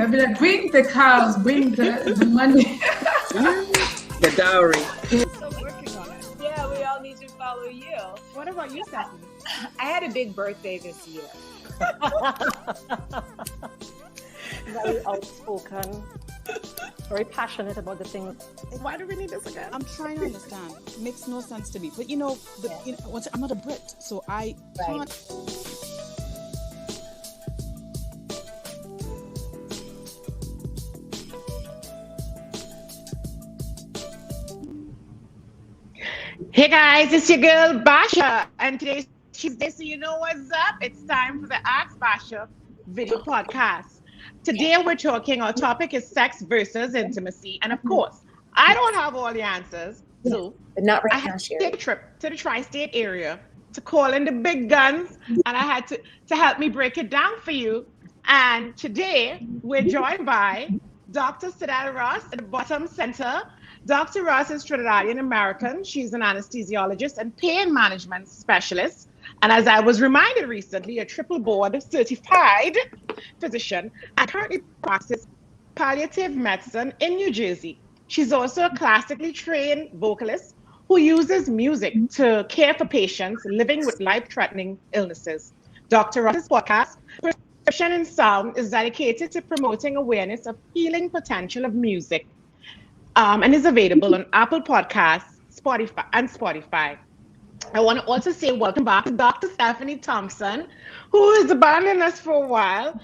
I'd be like, bring the cows, bring the money. The dowry. Still working on it. Yeah, we all need to follow you. What about you, Stephanie? I had a big birthday this year. Very outspoken, very passionate about the things. Why do we need this again? I'm trying to understand. It makes no sense to me. But you know, I'm not a Brit, so I can't. Hey guys, it's your girl Basia, and today's Tuesday, so you know what's up. It's time for the Ask Basia video podcast. Today our topic is sex versus intimacy, and of course, I don't have all the answers, so But not right I now, had to Sherry. take a trip to the tri-state area to call in the big guns, and I had to help me break it down for you. And today we're joined by Dr. Sidel Ross at the Bottom Center. Dr. Ross is Trinidadian American. She's an anesthesiologist and pain management specialist. And as I was reminded recently, a triple board certified physician and currently practices palliative medicine in New Jersey. She's also a classically trained vocalist who uses music to care for patients living with life-threatening illnesses. Dr. Ross's podcast, Prescription in Sound, is dedicated to promoting awareness of healing potential of music. And is available on Apple Podcasts, Spotify. I want to also say welcome back to Dr. Stephanie Thompson, who has abandoned us for a while.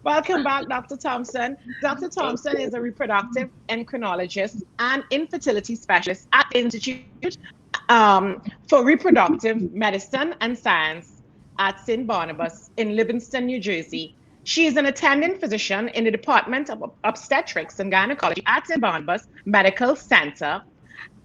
Welcome back, Dr. Thompson. Dr. Thompson is a reproductive endocrinologist and infertility specialist at the Institute for Reproductive Medicine and Science at St. Barnabas in Livingston, New Jersey. She is an attending physician in the Department of Obstetrics and Gynecology at St. Barnabas Medical Center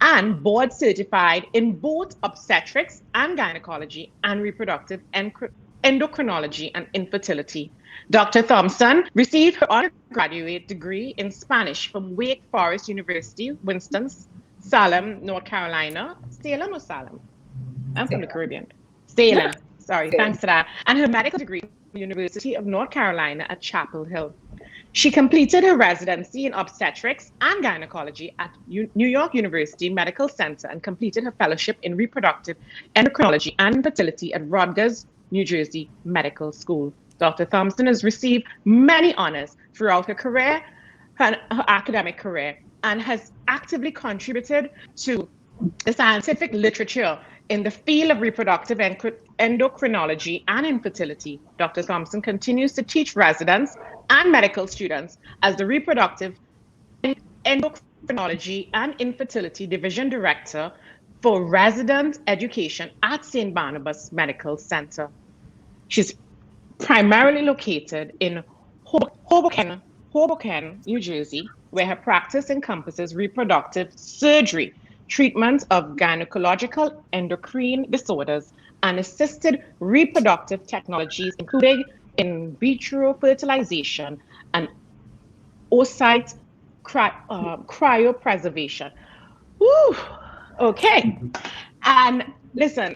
and board certified in both obstetrics and gynecology and reproductive endocrinology and infertility. Dr. Thompson received her undergraduate degree in Spanish from Wake Forest University, Winston-Salem, North Carolina. Salem or Salem? I'm from the Caribbean. Salem. Sorry, thanks for that. And her medical degree from the University of North Carolina at Chapel Hill. She completed her residency in obstetrics and gynecology at New York University Medical Center and completed her fellowship in reproductive endocrinology and fertility at Rutgers, New Jersey Medical School. Dr. Thompson has received many honors throughout her career, her academic career, and has actively contributed to the scientific literature in the field of reproductive endocrinology and infertility. Dr. Thompson continues to teach residents and medical students as the Reproductive Endocrinology and Infertility Division Director for Resident Education at St. Barnabas Medical Center. She's primarily located in Hoboken, New Jersey, where her practice encompasses reproductive surgery, treatment of gynecological endocrine disorders, and assisted reproductive technologies, including in vitro fertilization and oocyte cryopreservation. Woo! Okay. And listen,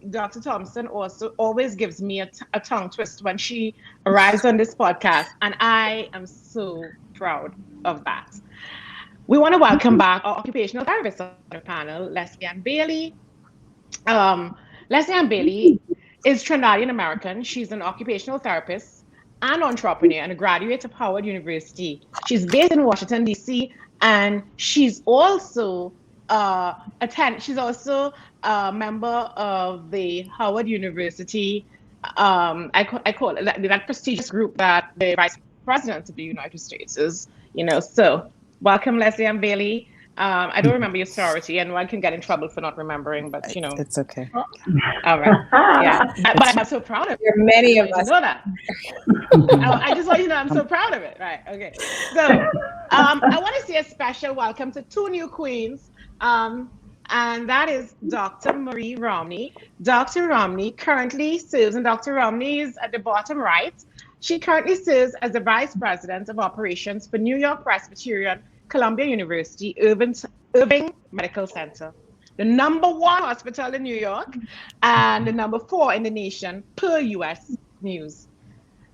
Dr. Thompson also always gives me a tongue twist when she arrives on this podcast, and I am so proud of that. We want to welcome back our occupational therapist on the panel, Leslie Ann Bailey. Leslie Ann Bailey is Trinidadian American. She's an occupational therapist and entrepreneur and a graduate of Howard University. She's based in Washington, D.C., and she's also a member of the Howard University. I call it that prestigious group that the Vice President of the United States is. So. Welcome, Leslie Ann Bailey. I don't remember your sorority, and one can get in trouble for not remembering, but It's okay. All right. Yeah. But I'm so proud of it. There are many of us. You know that. I just want you to know I'm so proud of it. Right. Okay. So I want to say a special welcome to two new queens. And that is Dr. Marie Romney. Dr. Romney currently serves, and Dr. Romney is at the bottom right. She currently serves as the Vice President of Operations for New York Presbyterian Columbia University Irving Medical Center, the #1 hospital in New York and the #4 in the nation per U.S. News.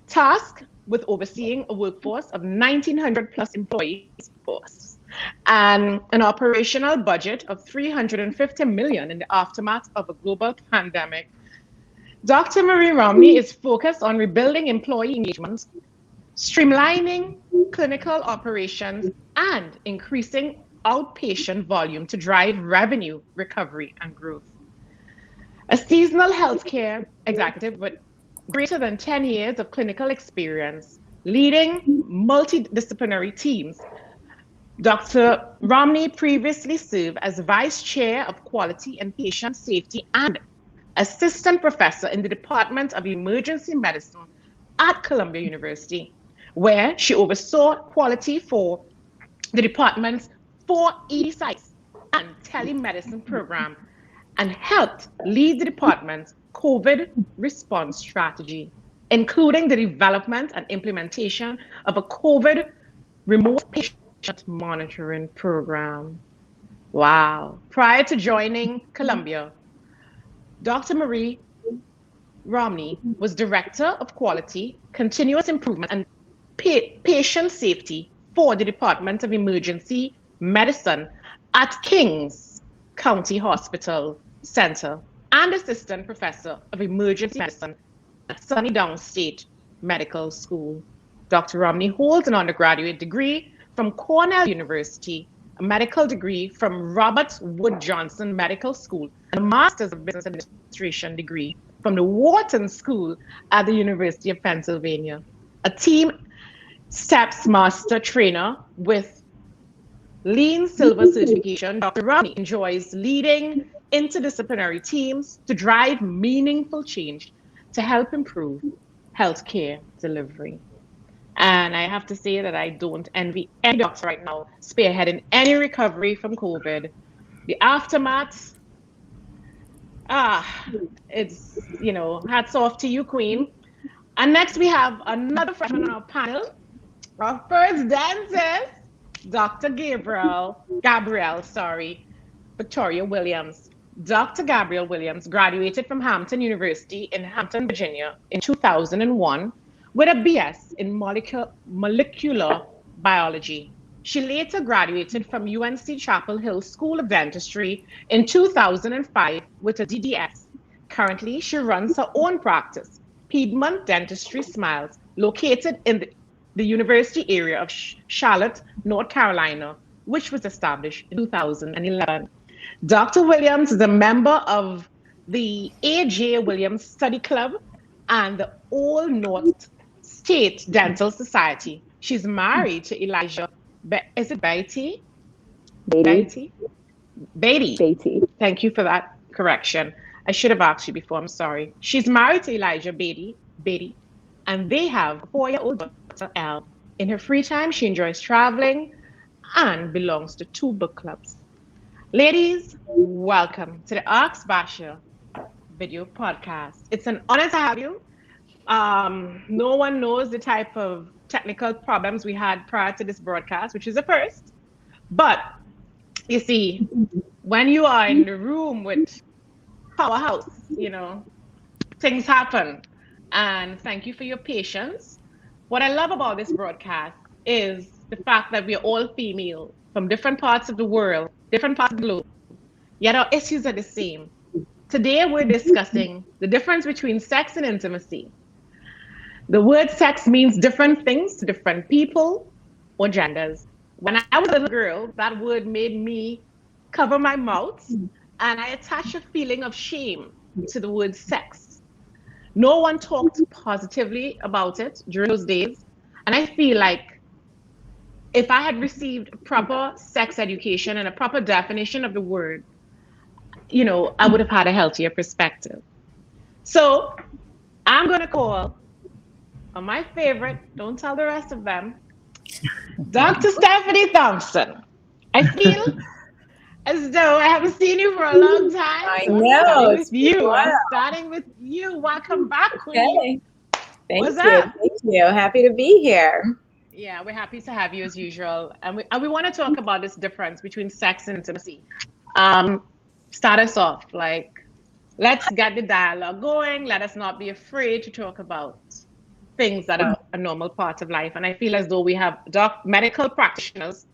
Tasked with overseeing a workforce of 1,900 plus employees force and an operational budget of $350 million in the aftermath of a global pandemic. Dr. Marie Romney is focused on rebuilding employee engagement, streamlining clinical operations, and increasing outpatient volume to drive revenue recovery and growth. A seasonal healthcare executive with greater than 10 years of clinical experience leading multidisciplinary teams, Dr. Romney previously served as Vice Chair of Quality and Patient Safety and Assistant Professor in the Department of Emergency Medicine at Columbia University, where she oversaw quality for the department's 4 ED sites and telemedicine program and helped lead the department's COVID response strategy, including the development and implementation of a COVID remote patient monitoring program. Wow. Prior to joining Columbia, Dr. Marie Romney was Director of Quality, Continuous Improvement, and Patient Safety for the Department of Emergency Medicine at Kings County Hospital Center and Assistant Professor of Emergency Medicine at Sunny Downstate Medical School. Dr. Romney holds an undergraduate degree from Cornell University, a medical degree from Robert Wood Johnson Medical School, and a Master's of Business Administration degree from the Wharton School at the University of Pennsylvania. A team STEPS Master Trainer with Lean Silver certification, Dr. Romney enjoys leading interdisciplinary teams to drive meaningful change to help improve healthcare delivery. And I have to say that I don't envy any doctor right now spearheading any recovery from COVID. The aftermath, it's, hats off to you, Queen. And next we have another freshman on our panel, our first dentist, Dr. Gabrielle, Victoria Williams. Dr. Gabrielle Williams graduated from Hampton University in Hampton, Virginia in 2001 with a BS in molecular biology. She later graduated from UNC Chapel Hill School of Dentistry in 2005 with a DDS. Currently, she runs her own practice, Piedmont Dentistry Smiles, located in the university area of Charlotte, North Carolina, which was established in 2011. Dr. Williams is a member of the A.J. Williams Study Club and the Old North State Dental Society. She's married to Elijah. Is it Beatty? Beatty. Beatty. Thank you for that correction. I should have asked you before. I'm sorry. She's married to Elijah Beatty, and they have a 4-year-old daughter, Elle. In her free time, she enjoys traveling and belongs to 2 book clubs. Ladies, welcome to the Ask Basia video podcast. It's an honor to have you. No one knows the type of technical problems we had prior to this broadcast, which is a first. But you see, when you are in the room with Powerhouse, things happen. And thank you for your patience. What I love about this broadcast is the fact that we are all female from different parts of the world, different parts of the globe, yet our issues are the same. Today, we're discussing the difference between sex and intimacy. The word sex means different things to different people or genders. When I was a little girl, that word made me cover my mouth, and I attached a feeling of shame to the word sex. No one talked positively about it during those days, and I feel like if I had received a proper sex education and a proper definition of the word, I would have had a healthier perspective. So I'm going to call on my favorite, don't tell the rest of them, Dr. Stephanie Thompson. I feel as though I haven't seen you for a long time. I know. I'm starting with you. Welcome back, Queen. Okay. Thank What's you. up? Thank you. Happy to be here. Yeah, we're happy to have you as usual. And we want to talk about this difference between sex and intimacy. Start us off. Let's get the dialogue going. Let us not be afraid to talk about things that are a normal part of life. And I feel as though we have medical practitioners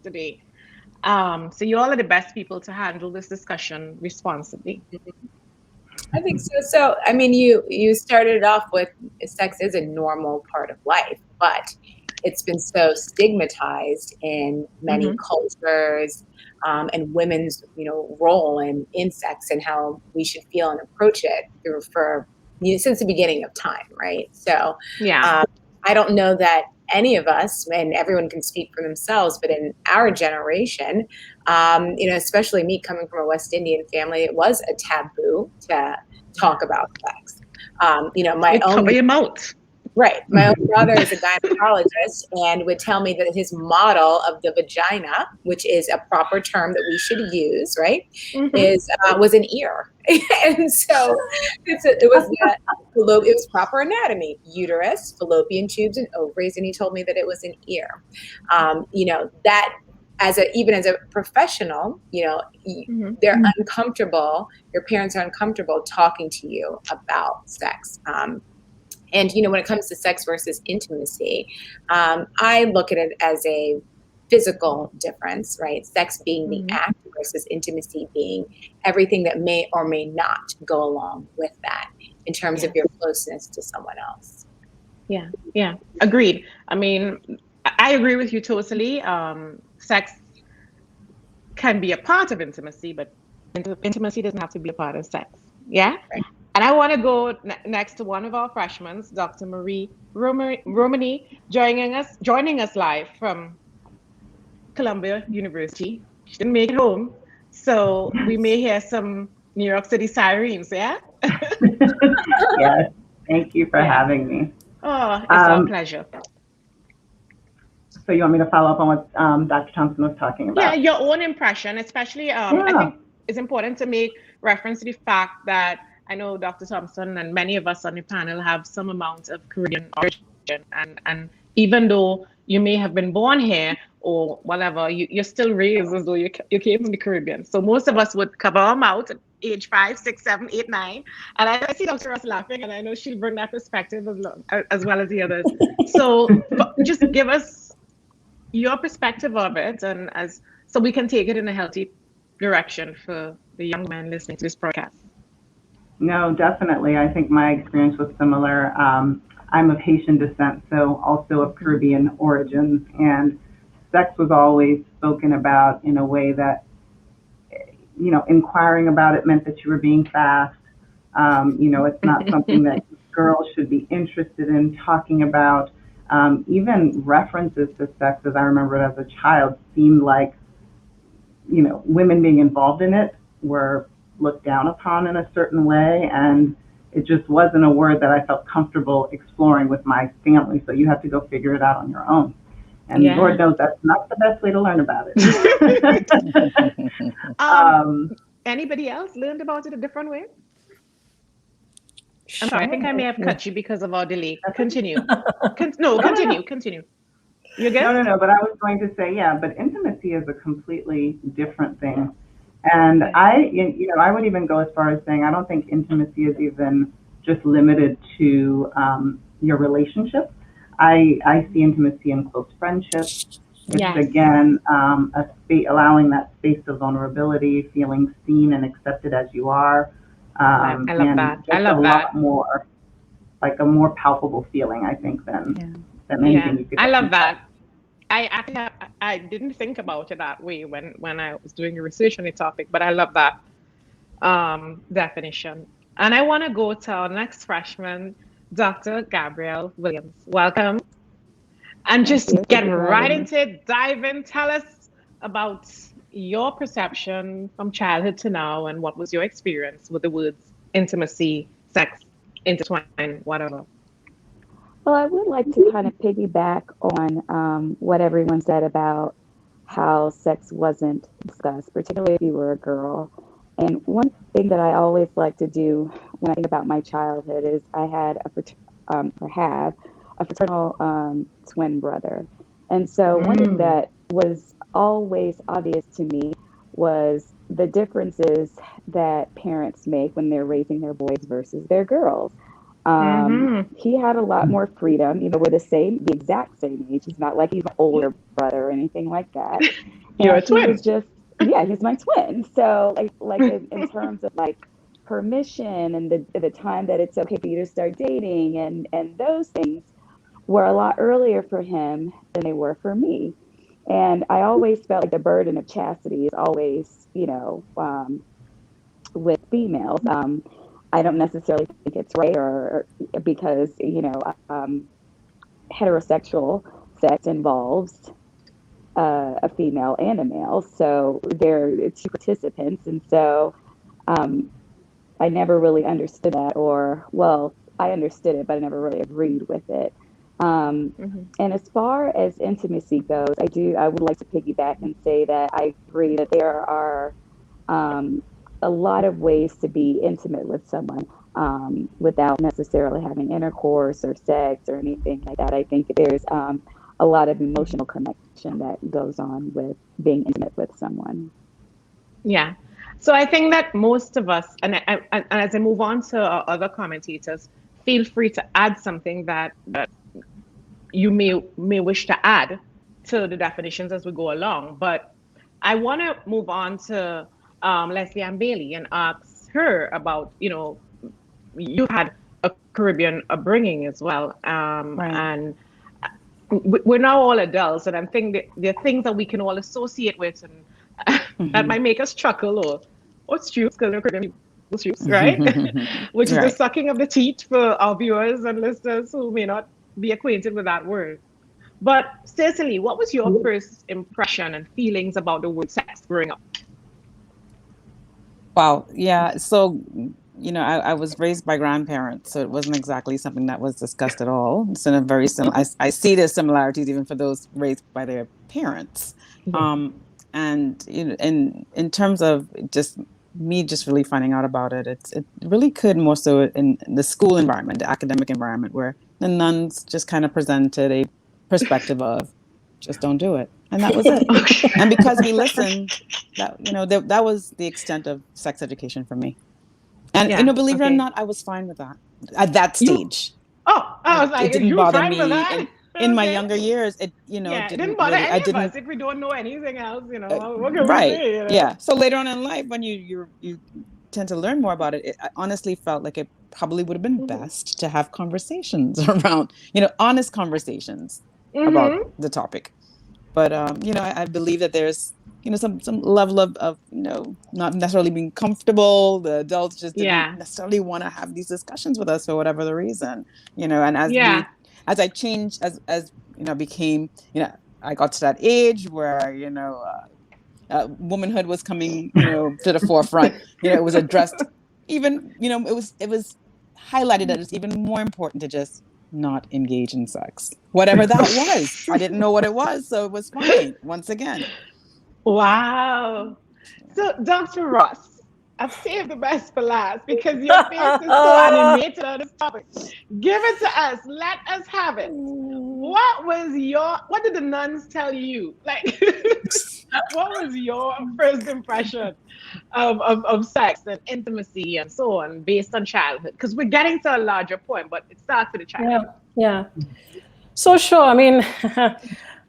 today. So you all are the best people to handle this discussion responsibly. I think so. So, I mean, you started off with sex is a normal part of life, but it's been so stigmatized in many cultures, and women's, role in sex and how we should feel and approach it since the beginning of time, right? So, I don't know that any of us, and everyone can speak for themselves, but in our generation, especially me coming from a West Indian family, it was a taboo to talk about sex. Cover your mouth. Right. My own brother is a gynecologist and would tell me that his model of the vagina, which is a proper term that we should use, right, was an ear. And so it was proper anatomy: uterus, fallopian tubes, and ovaries. And he told me that it was an ear. That even as a professional, they're uncomfortable. Your parents are uncomfortable talking to you about sex. And, when it comes to sex versus intimacy, I look at it as a physical difference, right? Sex being the act versus intimacy being everything that may or may not go along with that in terms of your closeness to someone else. Yeah. Agreed. I mean, I agree with you totally. Sex can be a part of intimacy, but intimacy doesn't have to be a part of sex. Yeah? Right. And I want to go next to one of our freshmen, Dr. Marie Romani, joining us live from Columbia University. She didn't make it home, so we may hear some New York City sirens, yeah? Yes, thank you for having me. Oh, it's our pleasure. So you want me to follow up on what Dr. Thompson was talking about? Yeah, your own impression, especially, I think it's important to make reference to the fact that I know Dr. Thompson and many of us on the panel have some amount of Caribbean origin. And even though you may have been born here or whatever, you're still raised as though you came from the Caribbean. So most of us would cover our mouth at age 5, 6, 7, 8, 9. And I see Dr. Ross laughing, and I know she'll bring that perspective as well as the others. So just give us your perspective of it, and so we can take it in a healthy direction for the young men listening to this broadcast. No, definitely. I think my experience was similar. I'm of Haitian descent, so also of Caribbean origins, and sex was always spoken about in a way that, inquiring about it meant that you were being fast. It's not something that girls should be interested in talking about. Even references to sex, as I remember it as a child, seemed like, women being involved in it were looked down upon in a certain way, and it just wasn't a word that I felt comfortable exploring with my family. So you have to go figure it out on your own. And Lord knows that's not the best way to learn about it. Anybody else learned about it a different way? I'm sorry, I think I may have cut you because of our delay. Continue. Continue. You good? No, but I was going to say, but intimacy is a completely different thing. And I would even go as far as saying I don't think intimacy is even just limited to your relationship. I see intimacy in close friendships. It's again allowing that space of vulnerability, feeling seen and accepted as you are. I love that. I love that. Lot more, like a more palpable feeling, I think, than anything you could. I love that. I didn't think about it that way when I was doing research on the topic, but I love that definition. And I want to go to our next freshman, Dr. Gabrielle Williams. Welcome. And just get right into it, dive in, tell us about your perception from childhood to now and what was your experience with the words intimacy, sex, intertwine, whatever. Well, I would like to kind of piggyback on what everyone said about how sex wasn't discussed, particularly if you were a girl. And one thing that I always like to do when I think about my childhood is I had have a fraternal twin brother. And so one thing that was always obvious to me was the differences that parents make when they're raising their boys versus their girls. He had a lot more freedom. We're the exact same age. It's not like he's an older brother or anything like that. You're a He twin. was just, he's my twin. So like in terms of like permission and the time that it's okay for you to start dating and those things were a lot earlier for him than they were for me. And I always felt like the burden of chastity is always, with females. I don't necessarily think it's right or because, heterosexual sex involves a female and a male. So they're two participants. And so I never really understood that I understood it, but I never really agreed with it. And as far as intimacy goes, I would like to piggyback and say that I agree that there are a lot of ways to be intimate with someone without necessarily having intercourse or sex or anything like that. I think there's a lot of emotional connection that goes on with being intimate with someone. Yeah. So I think that most of us, and as I move on to our other commentators, feel free to add something that you may wish to add to the definitions as we go along. But I want to move on to Leslie Ann Bailey and ask her about, you had a Caribbean upbringing as well. And we're now all adults, and I think that there are things that we can all associate with, and that might make us chuckle or stoops, because we're Caribbean people stoops, right? Which is the sucking of the teeth for our viewers and listeners who may not be acquainted with that word. But Cecily, what was your first impression and feelings about the word sex growing up? Wow. Yeah. So, I was raised by grandparents, so it wasn't exactly something that was discussed at all. It's in a very similar, I see the similarities even for those raised by their parents. And in terms of just me really finding out about it, it really could more so in the school environment, the academic environment, where the nuns just kind of presented a perspective of just don't do it. And that was it. And because we listened, that was the extent of sex education for me. And believe it or not, I was fine with that at that stage. I was like, it didn't you bother fine me. with that? In my younger years, it didn't bother really, any of us if we don't know anything else. What can right? we say, Yeah. So later on in life, when you tend to learn more about it, I honestly felt like it probably would have been best to have conversations around, honest conversations about the topic. But I believe that there's some level of not necessarily being comfortable. The adults just didn't necessarily want to have these discussions with us for whatever the reason. And as I changed, as became, I got to that age where womanhood was coming to the forefront. It was addressed. Even it was highlighted that it's even more important to just not engage in sex, whatever that was. I didn't know what it was, so it was fine. Once again. Wow. So, Dr. Ross, I've saved the best for last because your face is so animated on this topic. Give it to us. Let us have it. What did the nuns tell you? Like, what was your first impression of sex and intimacy and so on based on childhood? Because we're getting to a larger point, but it starts with a child. Yeah. So sure. I mean,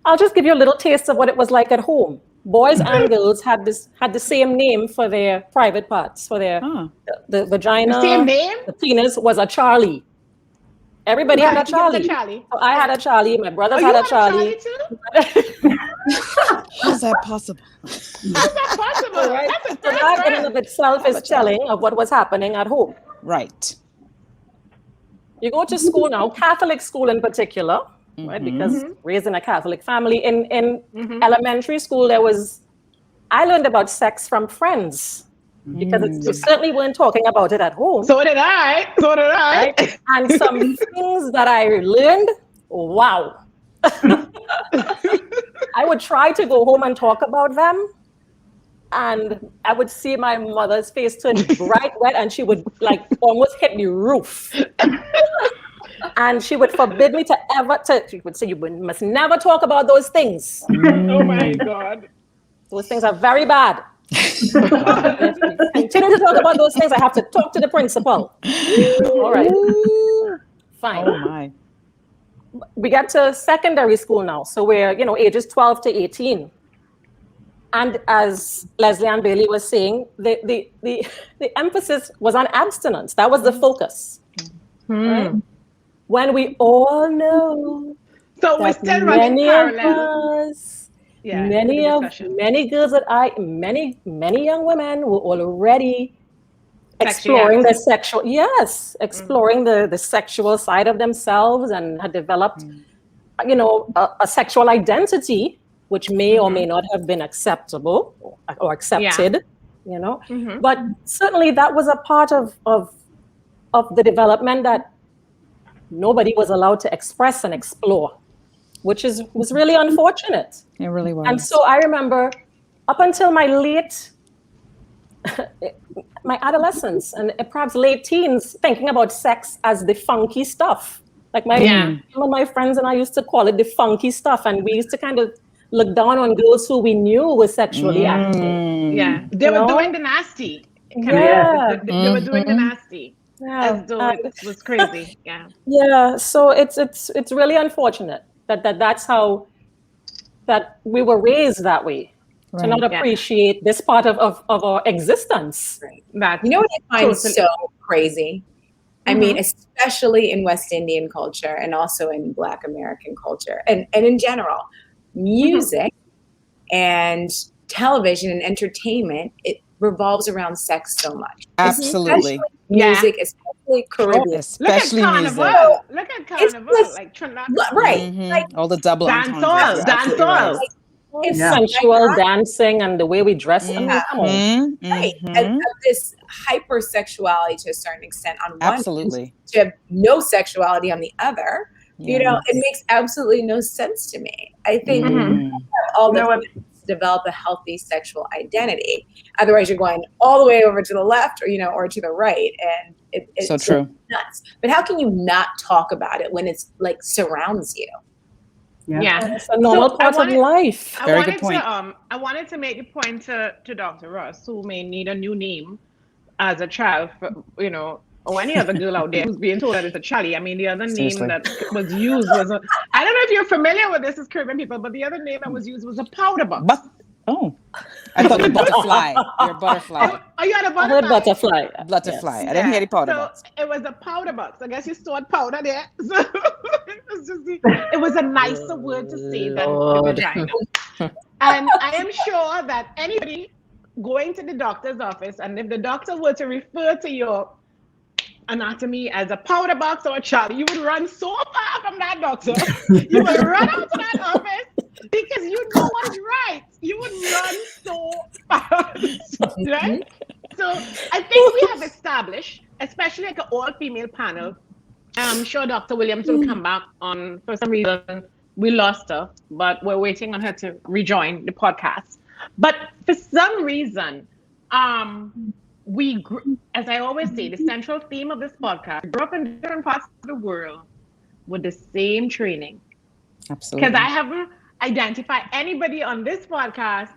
I'll just give you a little taste of what it was like at home. Boys and girls had the same name for their private parts, for their the vagina. The same name? The penis was a Charlie. Everybody had a Charlie. So I had a Charlie. My brothers had a Charlie. How's that possible? Right? So that in and of itself is telling of what was happening at home. Right. You go to school now, Catholic school in particular. Right, because raised in a Catholic family, in elementary school, I learned about sex from friends because we certainly weren't talking about it at home. So did I. Right? And some things that I learned, wow. I would try to go home and talk about them, and I would see my mother's face turn bright red, and she would like almost hit the roof. And she would forbid me she would say, you must never talk about those things. Oh my God. Those things are very bad. If you continue to talk about those things, I have to talk to the principal. All right. Fine. Oh my. We get to secondary school now, so we're ages 12 to 18. And as Leslie Ann Bailey was saying, the emphasis was on abstinence. That was the focus. Right? When we all know So we're that still running many parallel. of us, many girls many young women were already exploring the sexual, exploring the sexual side of themselves and had developed, a sexual identity, which may or may not have been acceptable or accepted, But certainly that was a part of the development that nobody was allowed to express and explore, which was really unfortunate. It really was. And so I remember up until my adolescence and perhaps late teens, thinking about sex as the funky stuff. Like some of my friends and I used to call it the funky stuff, and we used to kind of look down on girls who we knew were sexually active. Yeah, they were doing the nasty. They were doing the nasty. As though it was crazy. Yeah. So it's really unfortunate that's how that we were raised that way. To not appreciate this part of our existence. Right. You know what I find so crazy? I mean, especially in West Indian culture and also in Black American culture and in general, music and television and entertainment, it revolves around sex so much. Absolutely. Especially music, especially Caribbean. Especially music. Look at Carnival. Like Trinidad. Right. Like, all the double dancehall. It's sensual dancing and the way we dress. Right. And this hypersexuality to a certain extent on one absolutely to have no sexuality on the other. It makes absolutely no sense to me. I think all the develop a healthy sexual identity. Otherwise, you're going all the way over to the left, or to the right, and it's so true. Nuts. But how can you not talk about it when it's like surrounds you? Yeah, it's a normal part of life. Very good point. I wanted to make a point to Dr. Ross, who may need a new name as a child, or any other girl out there who's being told that it's a Charlie. I mean, the other name that was used was I don't know if you're familiar with this as Caribbean people, but the other name that was used was a powder box. I thought the butterfly. You're a butterfly. Oh, you had a butterfly? Butterfly. I didn't hear the powder box. It was a powder box. I guess you stored powder there. So it was a nicer word to say than vagina. And I am sure that anybody going to the doctor's office, and if the doctor were to refer to your anatomy as a powder box or a Charlie, you would run so far from that doctor. You would run out to that office because you know what is right. You would run so fast, right? So I think we have established, especially like an all-female panel. I'm sure Dr. Williams will come back on. For some reason, we lost her, but we're waiting on her to rejoin the podcast. But for some reason, as I always say, the central theme of this podcast, grew up in different parts of the world with the same training. Absolutely. Because I haven't identified anybody on this podcast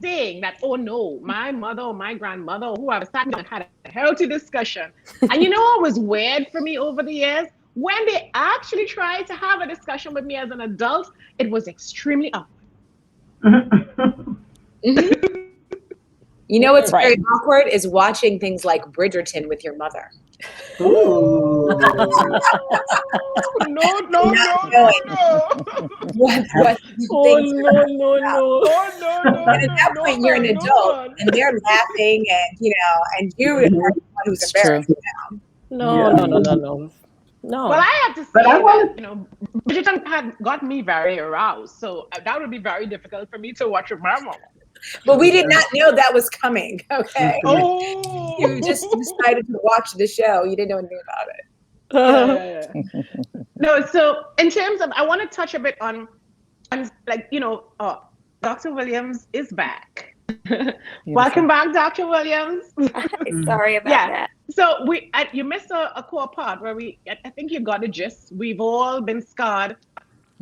saying that, oh no, my mother or my grandmother or whoever sat down and had a healthy discussion. And you know what was weird for me over the years? When they actually tried to have a discussion with me as an adult, it was extremely awkward. You know what's very awkward is watching things like Bridgerton with your mother. No. What And at that point, you're an adult, and they're laughing, and you are the one who's embarrassed now. No. Well, I have to say that, Bridgerton had got me very aroused, so that would be very difficult for me to watch with my mom. But we did not know that was coming, okay? Oh! You just decided to watch the show. You didn't know anything about it. No, so in terms of, I want to touch a bit on Dr. Williams is back. Welcome back, Dr. Williams. Sorry about that. So you missed a core part where I think you got the gist. We've all been scarred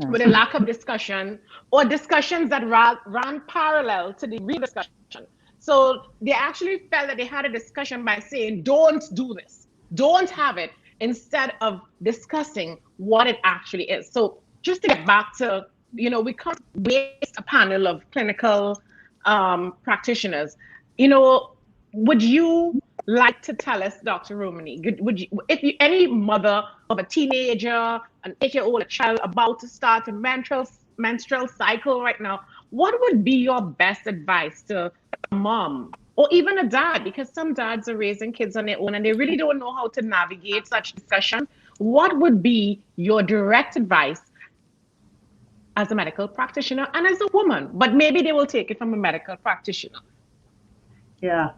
with a lack of discussion or discussions that ran parallel to the real discussion. So they actually felt that they had a discussion by saying, don't do this, don't have it. instead of discussing what it actually is. So just to get back to, we can't waste a panel of clinical practitioners. Would you like to tell us, Dr. Romani, if you, any mother of a teenager, an 8-year-old, a child about to start a menstrual cycle right now, what would be your best advice to a mom or even a dad? Because some dads are raising kids on their own and they really don't know how to navigate such discussion. What would be your direct advice as a medical practitioner and as a woman? But maybe they will take it from a medical practitioner. Yeah.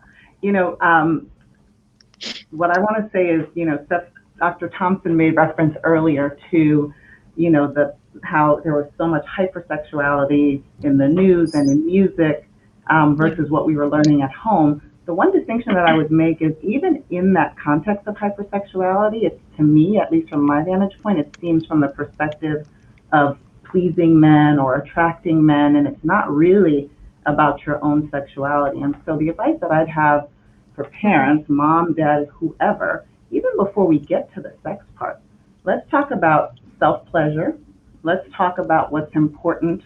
What I want to say is, Dr. Thompson made reference earlier to, how there was so much hypersexuality in the news and in music versus what we were learning at home. The one distinction that I would make is even in that context of hypersexuality, it's, to me, at least from my vantage point, it seems from the perspective of pleasing men or attracting men, and it's not really about your own sexuality. And so the advice that I'd have for parents, mom, dad, whoever, even before we get to the sex part, let's talk about self-pleasure. Let's talk about what's important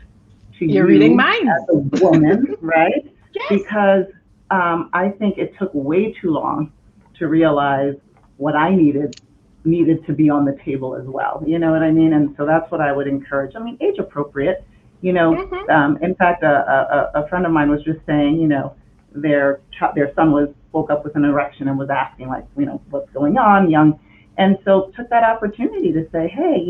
to you reading minds. as a woman, right? Yes. Because I think it took way too long to realize what I needed to be on the table as well. You know what I mean? And so that's what I would encourage. I mean, age appropriate. In fact, a friend of mine was just saying, their son woke up with an erection and was asking, like, what's going on, young, and so took that opportunity to say, hey,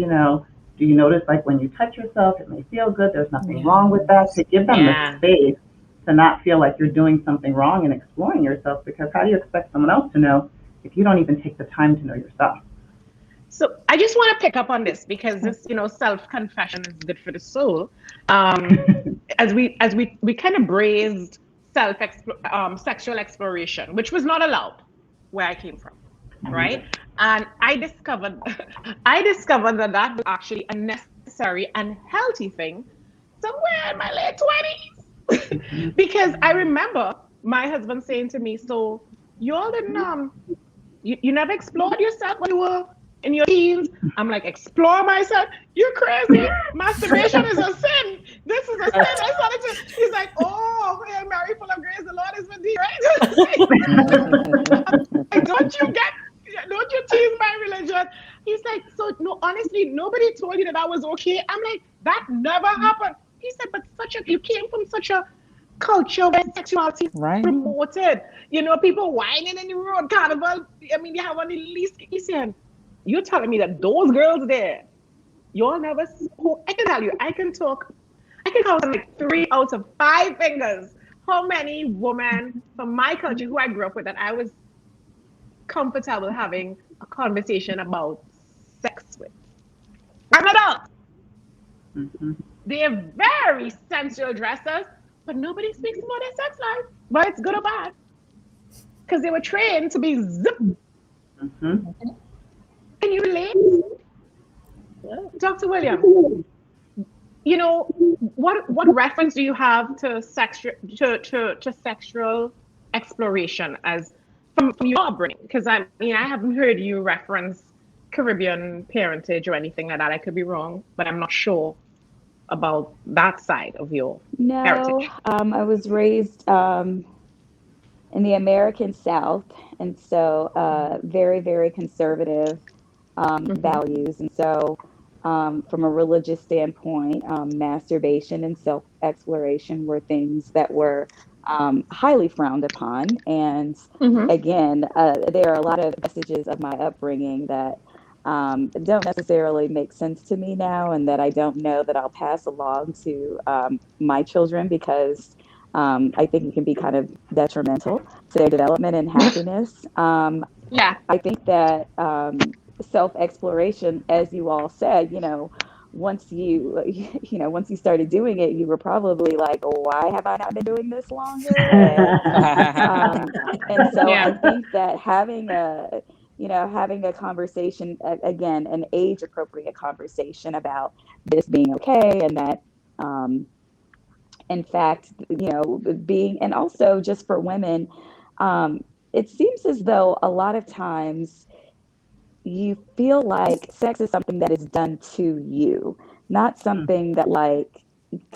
do you notice, like, when you touch yourself, it may feel good. There's nothing wrong with that. To give them the space to not feel like you're doing something wrong and exploring yourself, because how do you expect someone else to know if you don't even take the time to know yourself? So I just want to pick up on this because this, self-confession is good for the soul. As we kind of braised sexual exploration, which was not allowed where I came from, right? And I discovered that was actually a necessary and healthy thing somewhere in my late 20s. Because I remember my husband saying to me, so you all didn't, you never explored yourself when you were in your teens? I'm like, explore myself? You're crazy. Masturbation is a sin. This is a sin. He's like, oh, Hail Mary, full of grace, the Lord is with thee, right? Like, don't you tease my religion? He's like, so no, honestly, nobody told you that I was okay. I'm like, that never happened. He said, but you came from such a culture where sexuality is promoted. People whining in the road, carnival. I mean, you have one of the least. He said, you're telling me that those girls there, y'all never spoke. I can tell you, I can count like 3 out of 5 fingers how many women from my culture who I grew up with that I was comfortable having a conversation about sex with. I'm an adult. They're very sensual dressers, but nobody speaks about their sex life, whether it's good or bad, because they were trained to be zip. Can you relate? Dr. William, what reference do you have to sexual exploration as from your upbringing? Because I haven't heard you reference Caribbean parentage or anything like that. I could be wrong, but I'm not sure about that side of your heritage. I was raised in the American South, and so very, very conservative values. And so from a religious standpoint, masturbation and self-exploration were things that were highly frowned upon. And again, there are a lot of messages of my upbringing that don't necessarily make sense to me now, and that I don't know that I'll pass along to my children, because I think it can be kind of detrimental to their development and happiness. I think that self-exploration, as you all said, once you started doing it, you were probably like, why have I not been doing this longer? And so I think that having a conversation, again, an age-appropriate conversation about this being okay, and that, in fact, being, and also just for women, it seems as though a lot of times you feel like sex is something that is done to you, not something that like,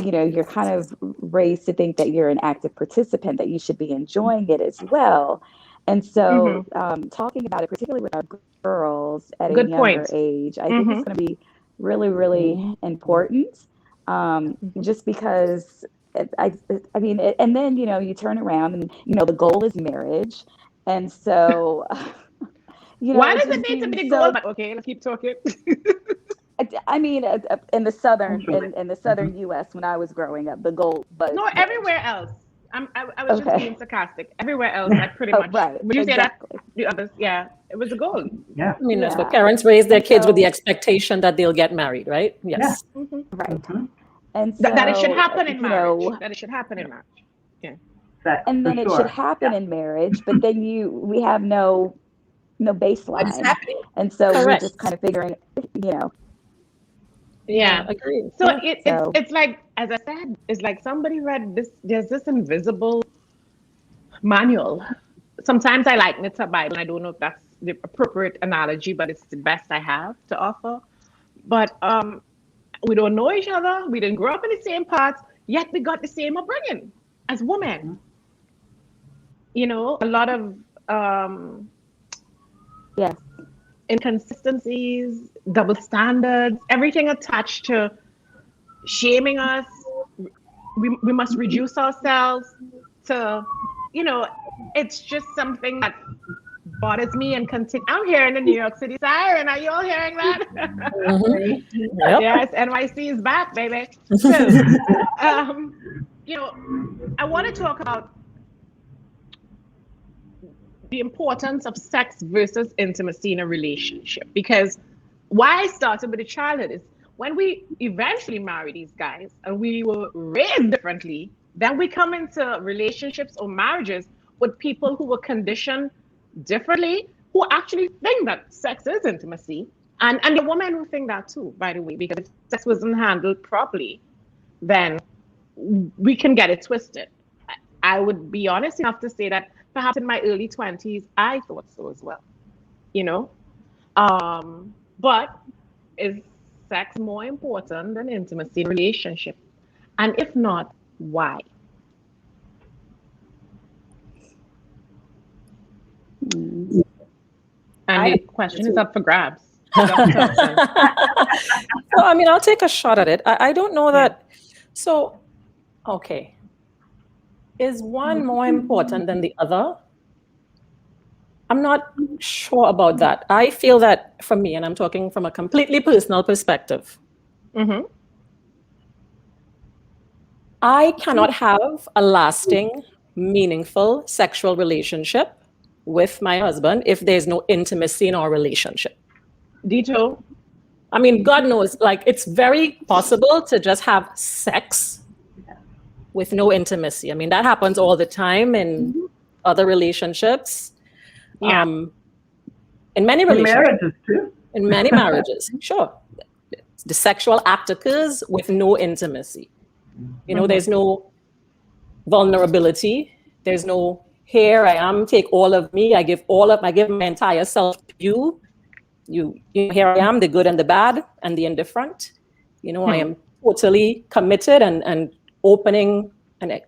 you're kind of raised to think that you're an active participant, that you should be enjoying it as well. And so talking about it, particularly with our girls at a Good younger point. age, I think it's going to be really, really important. Just because I mean, and then, you turn around and, the goal is marriage. And so, Why it does just it need to be seems goal? so, Okay, let's keep talking. I mean, in the southern U.S. when I was growing up, the goal was No, marriage. everywhere else. I was just Okay. being sarcastic. Everywhere else, I pretty much. Right. Would you say that? Exactly. The others, yeah, it was a goal. Yeah. I mean, that's what Yeah. parents raise their kids with the So- expectation that they'll get married, right? Yes. Right. Mhm. And so, That it should happen in marriage. know, That it should happen in marriage. Yeah. Sex, and then for it sure. should happen in marriage, but then we have no What is baseline. happening? And so we're Correct. just kind of figuring, Yeah. Agreed. So Yeah. it's like, as I said, it's like somebody read this. There's this invisible manual. Sometimes I liken it to a Bible. I don't know if that's the appropriate analogy, but it's the best I have to offer. But we don't know each other. We didn't grow up in the same parts, yet we got the same upbringing as women. A lot of yes. inconsistencies, double standards, everything attached to shaming us. We must reduce ourselves to, it's just something that bothers me and continue. I'm hearing the New York City siren. Are you all hearing that? Yep. Yes, NYC is back, baby. So, I want to talk about the importance of sex versus intimacy in a relationship, because why I started with the childhood is when we eventually marry these guys and we were raised differently, then we come into relationships or marriages with people who were conditioned differently, who actually think that sex is intimacy. And the women who think that too, by the way, because if sex wasn't handled properly, then we can get it twisted. I would be honest enough to say that perhaps in my early 20s, I thought so as well, But is sex more important than intimacy in a relationship? And if not, why? And the question is up for grabs. So, I mean, I'll take a shot at it. I don't know that. So, okay. Is one more important than the other? I'm not sure about that. I feel that for me, and I'm talking from a completely personal perspective, I cannot have a lasting, meaningful sexual relationship with my husband if there's no intimacy in our relationship. Dito? I mean, God knows, like, it's very possible to just have sex with no intimacy. I mean, that happens all the time in other relationships. Yeah. In many In relationships. marriages too. In many marriages, sure. The sexual act occurs with no intimacy. There's no vulnerability. There's no, here I am, take all of me. I give my entire self to you. Here I am, the good and the bad and the indifferent. I am totally committed and opening and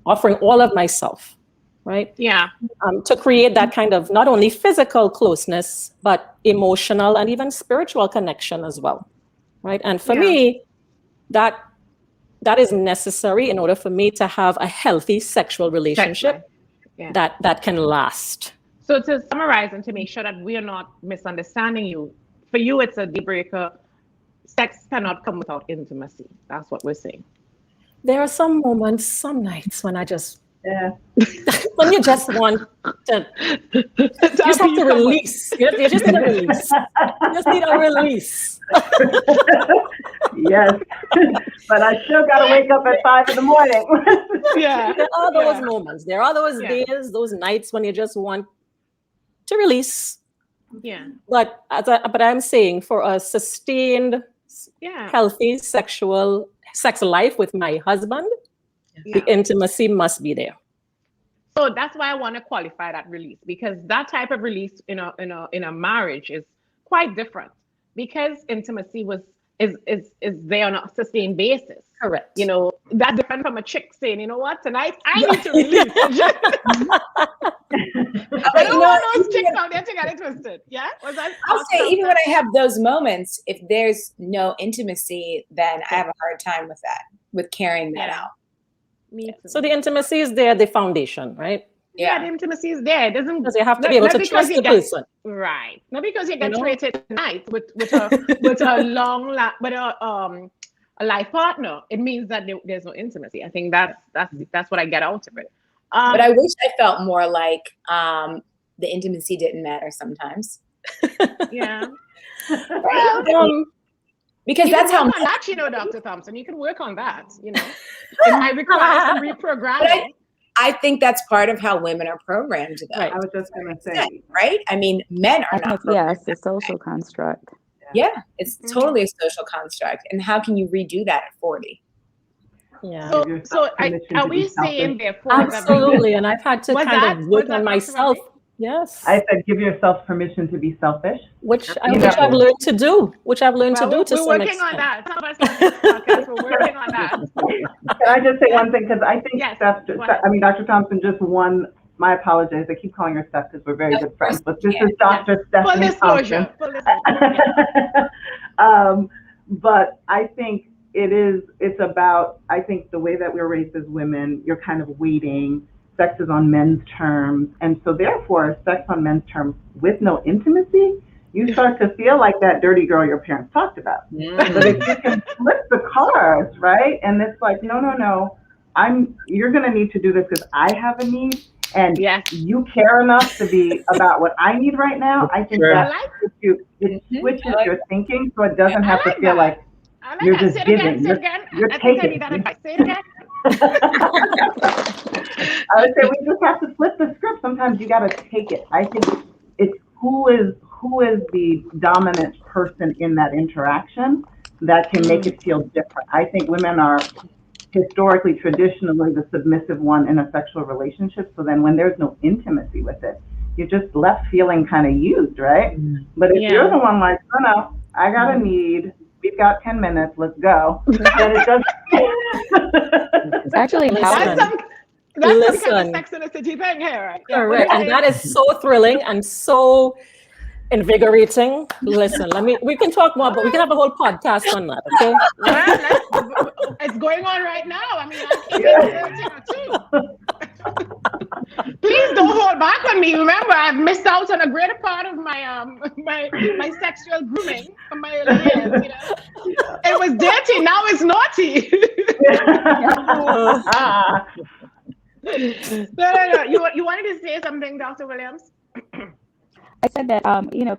offering all of myself, right? Yeah. To create that kind of not only physical closeness, but emotional and even spiritual connection as well, right? And for me, that is necessary in order for me to have a healthy sexual relationship that can last. So to summarize and to make sure that we are not misunderstanding you, for you it's a deal breaker. Sex cannot come without intimacy. That's what we're saying. There are some moments, some nights when I just, when you just want to, you just have to release. You just need a release. You just need a release. Yes, but I still got to wake up at 5 in the morning. Yeah. There are those moments. There are those days, those nights when you just want to release. Yeah. But I'm saying for a sustained, healthy sex life with my husband, the intimacy must be there. So that's why I want to qualify that release, because that type of release in a marriage is quite different because intimacy is there on a sustained basis. Correct. You know, that's different from a chick saying, you know what, tonight I need to release. I don't want those chicks out there to get it twisted. Yeah? I'll say, even when I have those moments, if there's no intimacy, then I have a hard time with that, with carrying that out. Me too. So the intimacy is there, the foundation, right? Yeah, the intimacy is there. It doesn't, because you have to be able to trust the person. Right. Not because you get treated tonight with a long a life partner. It means that there's no intimacy. I think that's what I get out of it. But I wish I felt more like the intimacy didn't matter sometimes. Yeah. Well, because that's how that, you know, Dr. Thompson, you can work on that, you know. It might require some reprogramming. I think that's part of how women are programmed, though. I was just going to say. Right? I mean, men are not. Yeah, it's a social construct. Yeah, it's totally a social construct. And how can you redo that at 40? Yeah. So are we saying therefore? Absolutely. And I've had to kind of work on myself. Yes. I said, give yourself permission to be selfish. Which I've learned to do. Which I've learned to do to some extent. We're working on that. Some of us we're working on that. Can I just say one thing? Because I think Dr. Thompson, just one. My apologies. I keep calling her Steph because we're very good friends. But this is Dr. Stephanie Thompson. But I think it's about, I think the way that we're raised as women, you're kind of waiting. Sex is on men's terms. And so therefore, sex on men's terms with no intimacy, you start to feel like that dirty girl your parents talked about. But if you can flip the cards, right? And it's like, no, you're going to need to do this because I have a need. And you care enough to be about what I need right now. I think that it switches your thinking so it doesn't have to feel like you're just giving. You're taking. I would say we just have to flip the script. Sometimes you got to take it. I think it's who is the dominant person in that interaction that can make it feel different. I think women are historically, traditionally, the submissive one in a sexual relationship. So then when there's no intimacy with it, you're just left feeling kind of used, right? But if you're the one like, no, I got a need, we've got 10 minutes, let's go. Then it does. It's actually empowering. That's some kind of Sex in the City thing here, right? Correct. And that is so thrilling and so invigorating. Listen, we can talk more, but we can have a whole podcast on that, okay? Well, it's going on right now. I mean, I too. Please don't hold back on me. Remember, I've missed out on a greater part of my my sexual grooming from my early years. You know, it was dirty. Now it's naughty. No. You wanted to say something, Dr. Williams? I said that,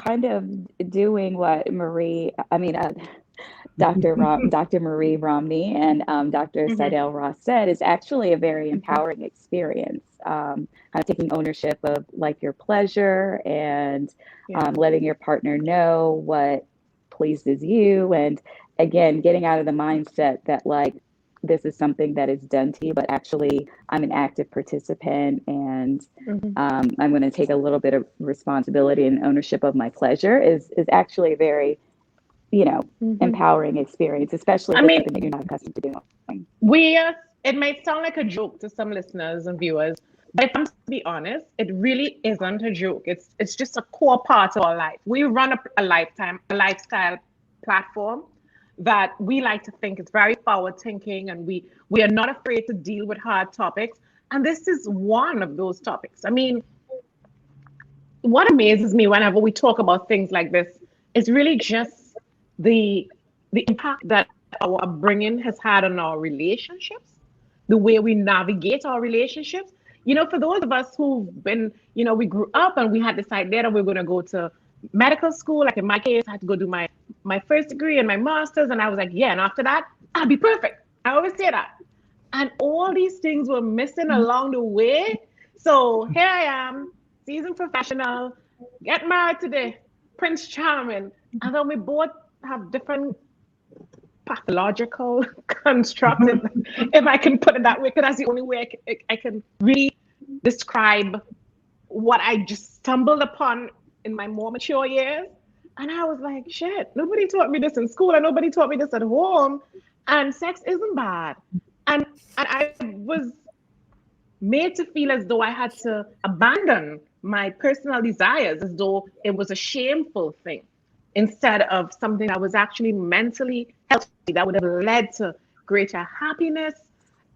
kind of doing what Dr. Marie Romney and Dr. Seidel Ross said is actually a very empowering experience. Kind of taking ownership of like your pleasure and letting your partner know what pleases you. And again, getting out of the mindset that like, this is something that is done to you, but actually I'm an active participant and I'm going to take a little bit of responsibility and ownership of my pleasure is actually a very, empowering experience, especially something that you're not accustomed to doing. It might sound like a joke to some listeners and viewers, but if I'm to be honest, it really isn't a joke. It's just a core part of our life. We run a lifestyle platform that we like to think is very forward thinking, and we are not afraid to deal with hard topics. And this is one of those topics. I mean, what amazes me whenever we talk about things like this is really just the impact that our upbringing has had on our relationships, the way we navigate our relationships. You know, for those of us who've been, we grew up and we had this idea that we're going to go to medical school. Like in my case, I had to go do my first degree and my master's, and I was like, and after that, I'll be perfect. I always say that. And all these things were missing along the way. So here I am, seasoned professional, get married to the Prince Charming, and then we both have different pathological constructs, if I can put it that way, because that's the only way I can really describe what I just stumbled upon in my more mature years. And I was like, shit, nobody taught me this in school and nobody taught me this at home. And sex isn't bad. And I was made to feel as though I had to abandon my personal desires, as though it was a shameful thing, instead of something that was actually mentally healthy, that would have led to greater happiness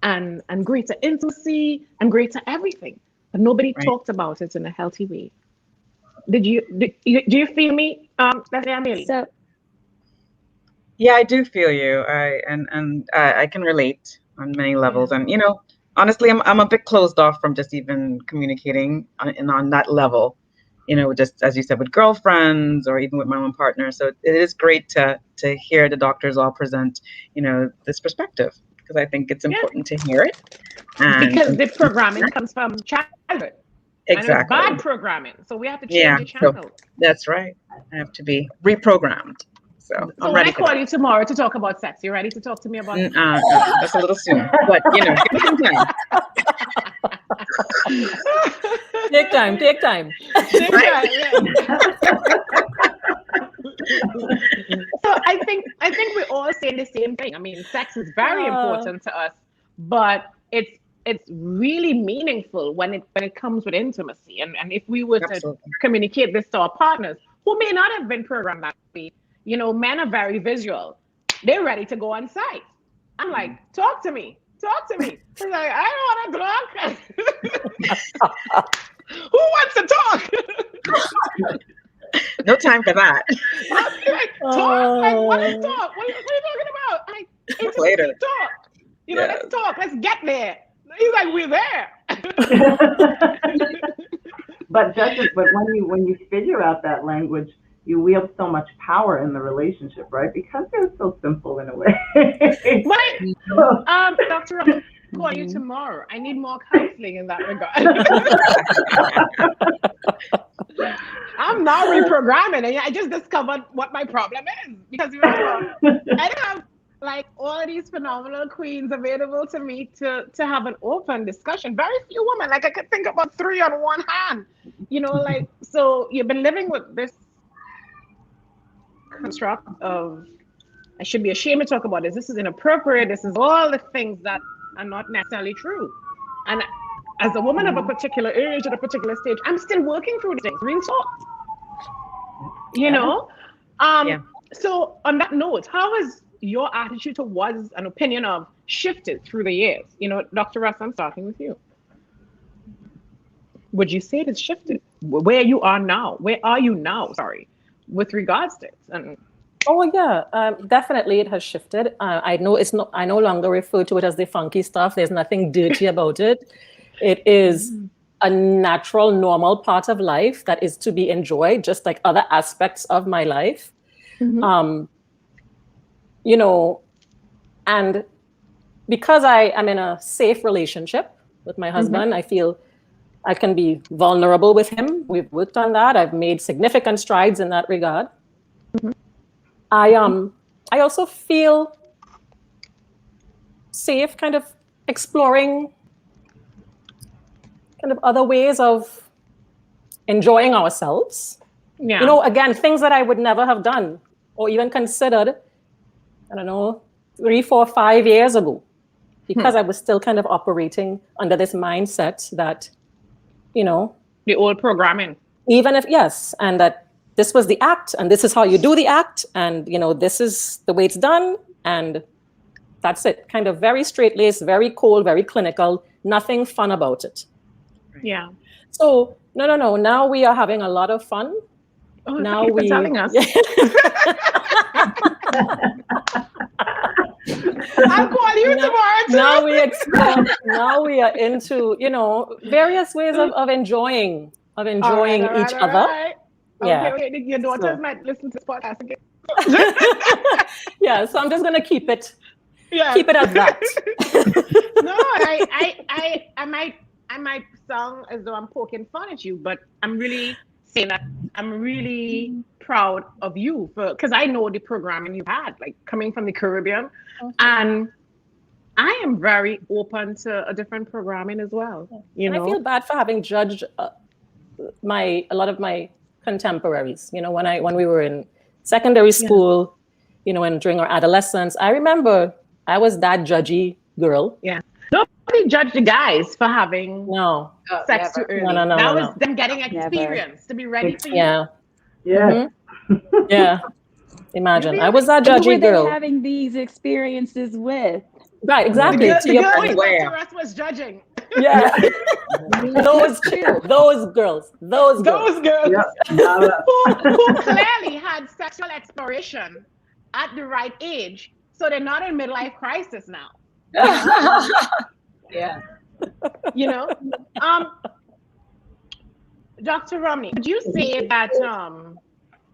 and greater intimacy and greater everything. But nobody talked about it in a healthy way. Do you feel me, Amelie? So Yeah, I do feel you. I can relate on many levels. And honestly, I'm a bit closed off from just even communicating on that level. Just as you said, with girlfriends or even with my own partner. So it is great to hear the doctors all present, this perspective, because I think it's important to hear it. Because the programming comes from childhood. Exactly. And it's bad programming. So we have to change the channel. So that's right. I have to be reprogrammed. So I'm ready. I call you tomorrow to talk about sex. You ready to talk to me about sex? That's a little soon. But give me some time. Take time. Take time, yeah. So I think we're all saying the same thing. I mean, sex is very important to us, but it's really meaningful when it comes with intimacy. And if we were to communicate this to our partners who may not have been programmed that way, men are very visual. They're ready to go on site. I'm like, talk to me. He's like, I don't want to talk. Who wants to talk? No time for that. I'm like, talk? Like, what is talk? What are you talking about? I'm like, later. Talk. Let's talk. Let's get there. He's like, we're there. But when you figure out that language, you wield so much power in the relationship, right? Because they're so simple in a way. Right. Dr. I'll call you tomorrow. I need more counseling in that regard. I'm now reprogramming, and I just discovered what my problem is. Because remember, I didn't have like all these phenomenal queens available to me to have an open discussion. Very few women, like I could think about 3 on one hand. So you've been living with this construct of, I should be ashamed to talk about this. This is inappropriate. This is all the things that are not necessarily true. And as a woman of a particular age at a particular stage, I'm still working through these things. Real talk. So on that note, how has your attitude towards an opinion of shifted through the years? Dr. Russ, I'm starting with you. Would you say it has shifted? Where you are now? Where are you now? Sorry, with regards to it. Definitely it has shifted. I no longer refer to it as the funky stuff. There's nothing dirty about it. It is a natural, normal part of life that is to be enjoyed, just like other aspects of my life. And because I am in a safe relationship with my husband, I feel I can be vulnerable with him. We've worked on that. I've made significant strides in that regard. I also feel safe kind of exploring kind of other ways of enjoying ourselves. Again, things that I would never have done or even considered, 3, 4, 5 years ago, because I was still kind of operating under this mindset that, the old programming. Even if, and that this was the act, and this is how you do the act, and, this is the way it's done, and that's it. Kind of very straight-laced, very cold, very clinical, nothing fun about it. Yeah. So, no. Now we are having a lot of fun. Oh, now thank you for telling us. I'll call you tomorrow too. Now we are into, various ways of enjoying each other. Right. Okay, your daughters might listen to this podcast again. So I'm just gonna keep it at that. No, I might sound as though I'm poking fun at you, but I'm really saying that I'm really proud of you because I know the programming you've had, like coming from the Caribbean, and I am very open to a different programming as well. And I feel bad for having judged a lot of my contemporaries. You know, when we were in secondary school, you know, and during our adolescence, I remember I was that judgy girl. Yeah. Nobody judged the guys for having sex too early. No, that was them getting experience to be ready for you. Yeah. Yeah. Yeah. Imagine. I was that judgy girl. Having these experiences with. Right, exactly. The To your girl point. Dr. Russ was judging. Yeah. Those girls. Yep. who clearly had sexual exploration at the right age, so they're not in midlife crisis now. Yeah. You know, Dr. Romney, would you say that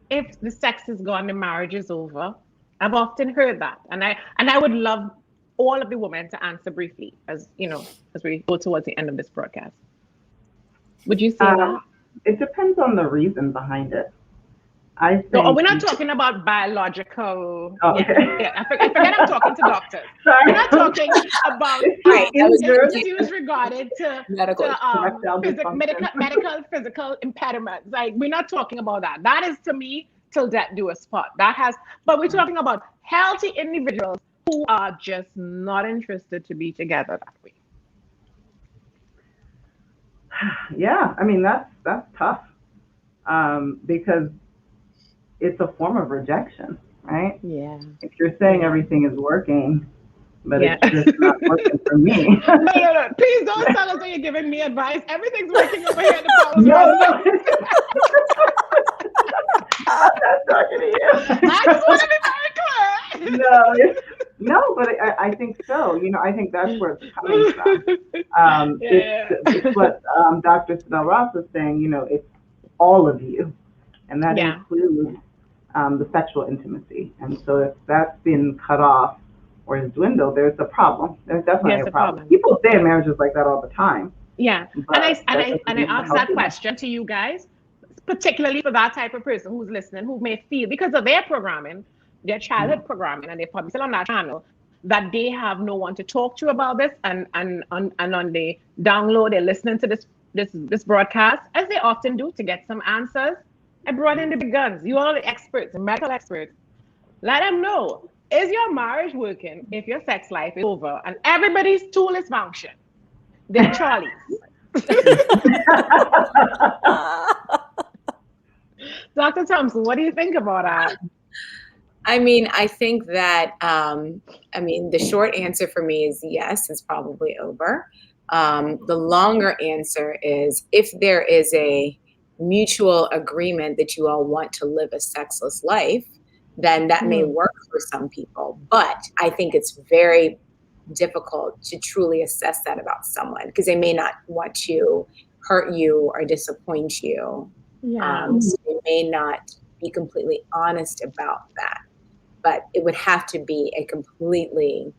if the sex is gone, the marriage is over? I've often heard that, and I would love all of the women to answer briefly, as you know, as we go towards the end of this broadcast. Would you say that? It depends on the reason behind it. I think we're not talking about biological. Oh, okay. Yeah, I forget I'm talking to doctors. Sorry. We're not talking about issues regarded to medical physical impediments. Like, we're not talking about that. That is, to me, till death do us part. But we're talking about healthy individuals who are just not interested to be together that way. Yeah, I mean, that's tough, because it's a form of rejection, right? Yeah. If you're saying everything is working, but it's just not working for me. No. Please don't tell us that you're giving me advice. Everything's working over here at the Power. No. I'm not talking to you. I just want to be very clear. No, but I think so. You know, I think that's where it's coming from. It's what Dr. Sadell Ross was saying. You know, it's all of you, and that includes the sexual intimacy. And so if that's been cut off or is dwindled, there's a problem. There's definitely a problem. People stay in marriages like that all the time. Yeah, and I ask that question to you guys, particularly for that type of person who's listening, who may feel, because of their programming, their childhood programming, and they're probably still on that channel, that they have no one to talk to about this, and on the download, they're listening to this broadcast, as they often do, to get some answers. I brought in the big guns. You all the experts, the medical experts. Let them know, is your marriage working if your sex life is over and everybody's tool is function? They're Charlies. Dr. Thompson, what do you think about that? I mean, I think that, the short answer for me is yes, it's probably over. The longer answer is, if there is a mutual agreement that you all want to live a sexless life, then that may work for some people. But I think it's very difficult to truly assess that about someone, because they may not want to hurt you or disappoint you. So they may not be completely honest about that. But it would have to be a completely,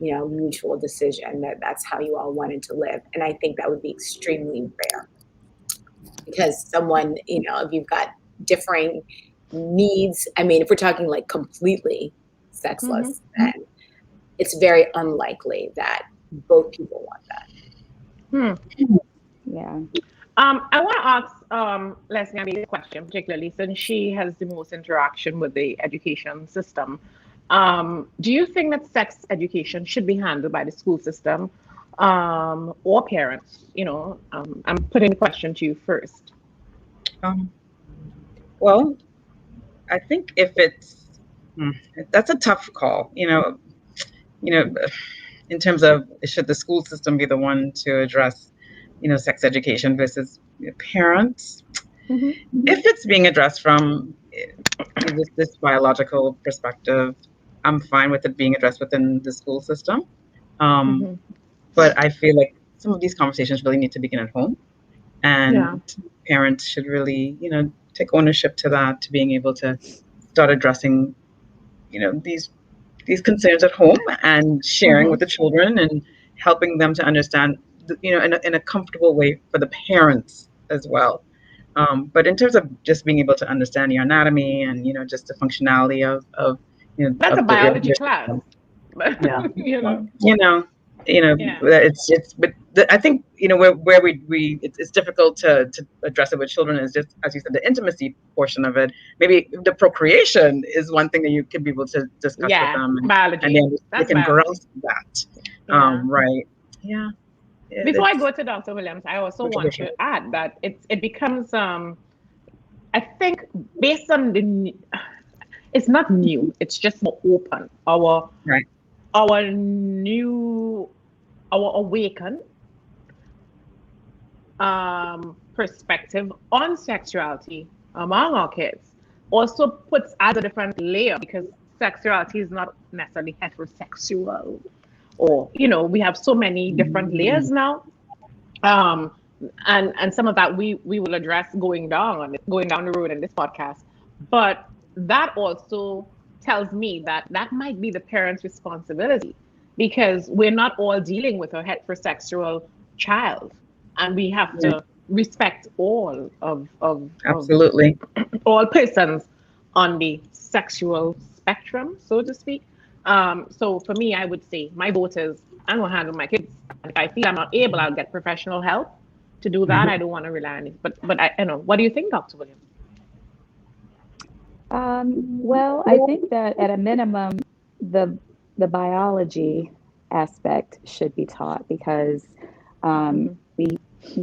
mutual decision that that's how you all wanted to live. And I think that would be extremely rare, because someone, if you've got differing needs, if we're talking like completely sexless, then it's very unlikely that both people want that. Yeah. I want to ask Leslie a question, particularly since she has the most interaction with the education system. Do you think that sex education should be handled by the school system or parents? I'm putting the question to you first. Well, I think if that's a tough call, in terms of, should the school system be the one to address, sex education versus parents? If it's being addressed from this biological perspective, I'm fine with it being addressed within the school system. But I feel like some of these conversations really need to begin at home, and parents should really, take ownership to that, to being able to start addressing, these concerns at home and sharing with the children and helping them to understand, in a comfortable way for the parents as well. But in terms of just being able to understand your anatomy and, just the functionality of that's a biology class. It's but I think, you know, where it's difficult to address it with children is just, as you said, the intimacy portion of it. Maybe the procreation is one thing that you can be able to discuss with them, biology. and then they That's can biology. grasp that. Yeah. Right. Yeah. Before I go to Dr. Williams, I also want to add that it becomes, I think, based on it's not new, it's just more open. Our awakened perspective on sexuality among our kids also adds a different layer, because sexuality is not necessarily heterosexual, or, you know, we have so many different layers now. And some of that we will address going down the road in this podcast. But that also tells me that might be the parents' responsibility, because we're not all dealing with a heterosexual child, and we have to respect all of absolutely all persons on the sexual spectrum, so to speak. So for me, I would say my vote is, I'm gonna handle my kids. If I feel I'm not able, I'll get professional help to do that. I don't want to rely on it. But I know. What do you think, Dr. Williams? Well, I think that at a minimum, the biology aspect should be taught, because we,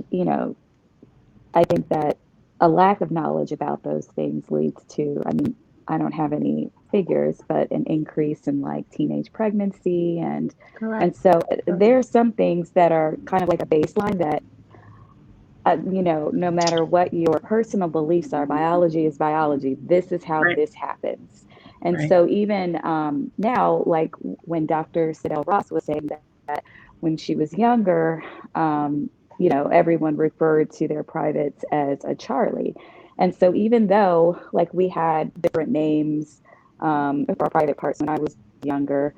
you know, I think that a lack of knowledge about those things leads to, I mean, I don't have any figures, but an increase in like teenage pregnancy, and so there are some things that are kind of like a baseline that, you know, no matter what your personal beliefs are, biology is biology. This is how this happens. And so even now, like when Dr. Sidell Ross was saying that when she was younger, you know, everyone referred to their privates as a Charlie. And so even though like we had different names for our private parts when I was younger,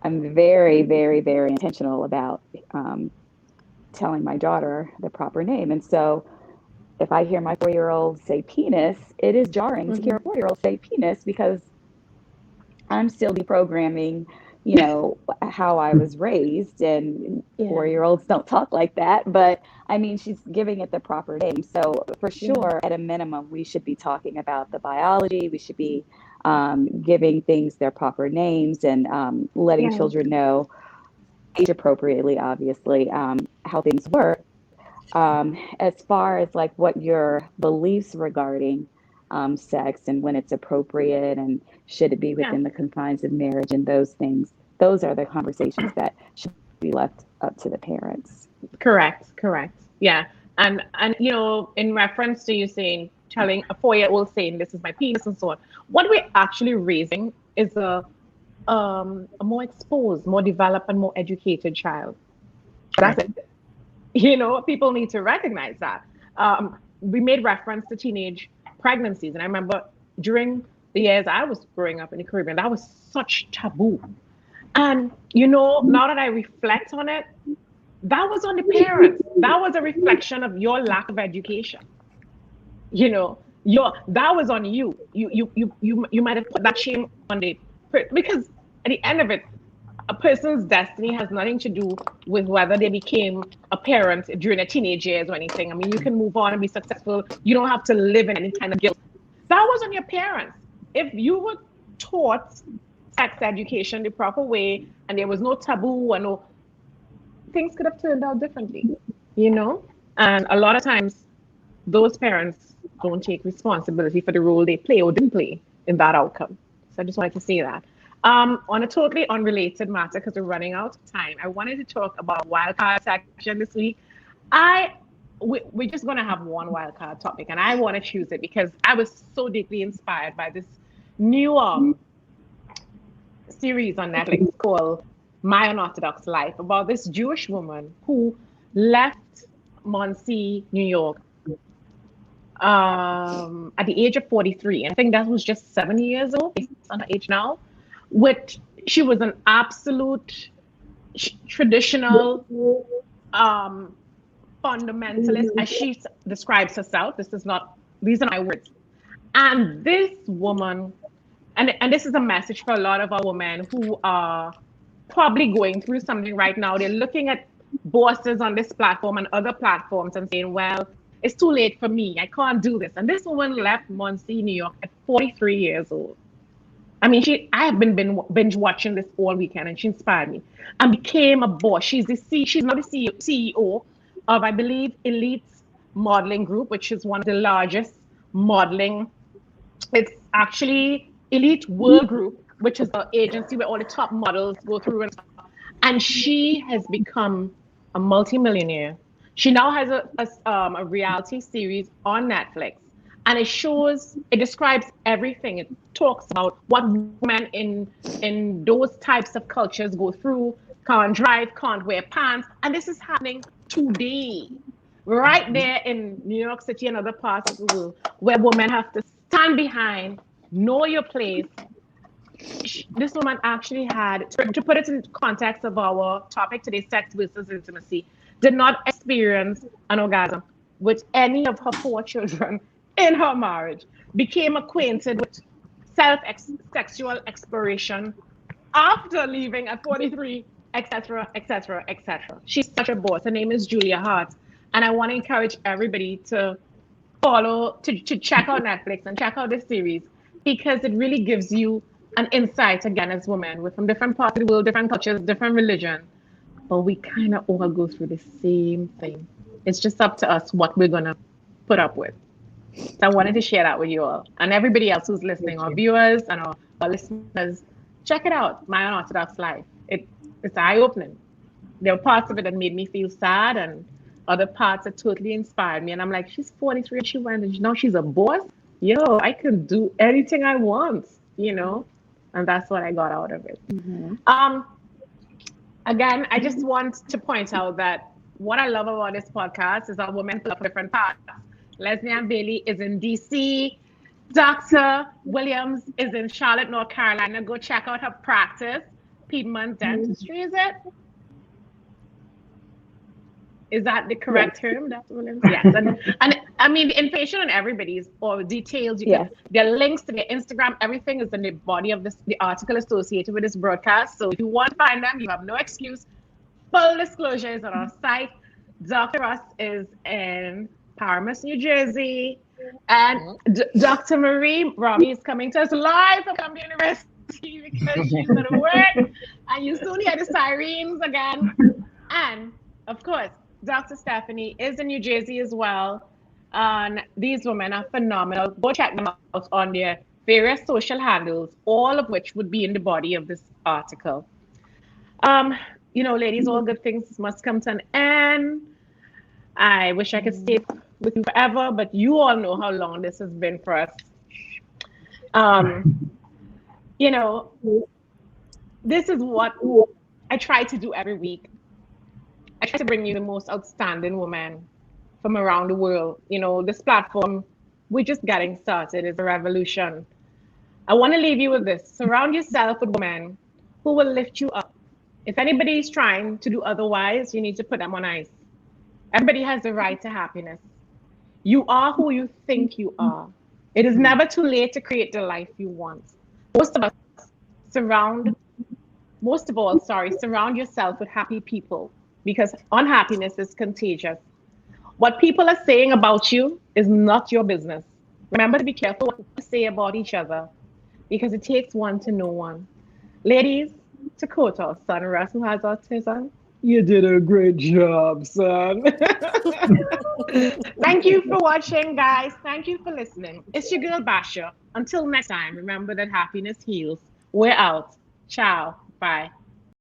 I'm very, very, very intentional about telling my daughter the proper name. And so if I hear my 4-year-old say penis, it is jarring to hear a 4-year-old say penis, because I'm still deprogramming, you know, how I was raised, and 4-year-olds don't talk like that. But I mean, she's giving it the proper name. So for sure, at a minimum, we should be talking about the biology. We should be giving things their proper names, and letting children know, age appropriately, obviously, how things work. As far as like what your beliefs regarding sex and when it's appropriate and should it be within the confines of marriage and those things, those are the conversations that should be left up to the parents. Correct. Yeah. And you know, in reference to you saying, telling a 4-year-old saying this is my penis and so on, what we're actually raising is a more exposed, more developed, and more educated child. That's it. You know, people need to recognize that. We made reference to teenage pregnancies, and I remember during the years I was growing up in the Caribbean, that was such taboo. And you know, now that I reflect on it, that was on the parents. That was a reflection of your lack of education. You know, that was on you. You might have put that shame on the, because at the end of it, a person's destiny has nothing to do with whether they became a parent during their teenage years or anything. I mean, you can move on and be successful. You don't have to live in any kind of guilt. That was on your parents. If you were taught sex education the proper way, and there was no taboo and no, things could have turned out differently, you know? And a lot of times, those parents don't take responsibility for the role they play or didn't play in that outcome. So I just wanted to say that. On a totally unrelated matter, because we're running out of time, I wanted to talk about wildcard section this week. We're just going to have one wildcard topic, and I want to choose it because I was so deeply inspired by this new series on Netflix called My Unorthodox Life, about this Jewish woman who left Muncie, New York, at the age of 43. And I think that was just 7 years old, based on her age now. She was an absolute traditional fundamentalist, as she describes herself. These are my words. And this woman, and this is a message for a lot of our women who are probably going through something right now. They're looking at bosses on this platform and other platforms and saying, well, it's too late for me. I can't do this. And this woman left Muncie, New York at 43 years old. I mean, I have been binge watching this all weekend, and she inspired me and became a boss. She's now the CEO of, I believe, Elite Modeling Group, which is one of the largest modeling. It's actually Elite World Group, which is the agency where all the top models go through and stuff. And she has become a multimillionaire. She now has a reality series on Netflix, and it describes everything. It talks about what women in those types of cultures go through, can't drive, can't wear pants, and this is happening today, right there in New York City and other parts of the world, where women have to stand behind, know your place. This woman actually had, to put it in context of our topic today, sex versus intimacy, did not experience an orgasm with any of her 4 children in her marriage, became acquainted with sexual exploration after leaving at 43, etc., etc., etc. She's such a boss. Her name is Julia Hart. And I want to encourage everybody to to check out Netflix and check out this series, because it really gives you an insight, again, as women. We're from different parts of the world, different cultures, different religion, but we kind of all go through the same thing. It's just up to us what we're going to put up with. So I wanted to share that with you all. And everybody else who's listening, our viewers and our listeners, check it out, My Unorthodox Life. It's eye-opening. There were parts of it that made me feel sad, and other parts that totally inspired me. And I'm like, she's 43, she went, and now she's a boss? Yo, I can do anything I want, And that's what I got out of it. Mm-hmm. Again, I just want to point out that what I love about this podcast is that women play different parts. Leslie Ann Bailey is in DC. Dr. Williams is in Charlotte, North Carolina. Go check out her practice. Piedmont Dentistry, is it? Is that the correct term, Dr. Williams? Yes. And I mean, the information on everybody's or details, there are links to their Instagram, everything is in the body of the article associated with this broadcast. So if you want to find them, you have no excuse. Full disclosure is on our site. Dr. Ross is in Paramus, New Jersey. And Dr. Marie Robbie is coming to us live from Columbia University because she's going to work. And you soon hear the sirens again. And, of course, Dr. Stephanie is in New Jersey as well. And these women are phenomenal. Go check them out on their various social handles, all of which would be in the body of this article. Ladies, all good things must come to an end. I wish I could stay with you forever, but you all know how long this has been for us. This is what I try to do every week. I try to bring you the most outstanding women from around the world. This platform, we're just getting started. It's a revolution. I want to leave you with this. Surround yourself with women who will lift you up. If anybody is trying to do otherwise, you need to put them on ice. Everybody has the right to happiness. You are who you think you are. It is never too late to create the life you want. Surround yourself with happy people, because unhappiness is contagious. What people are saying about you is not your business. Remember to be careful what you say about each other, because it takes one to know one. Ladies, to quote our son Russ, who has autism, you did a great job, son. Thank you for watching, guys. Thank you for listening. It's your girl, Basia. Until next time, remember that happiness heals. We're out. Ciao. Bye.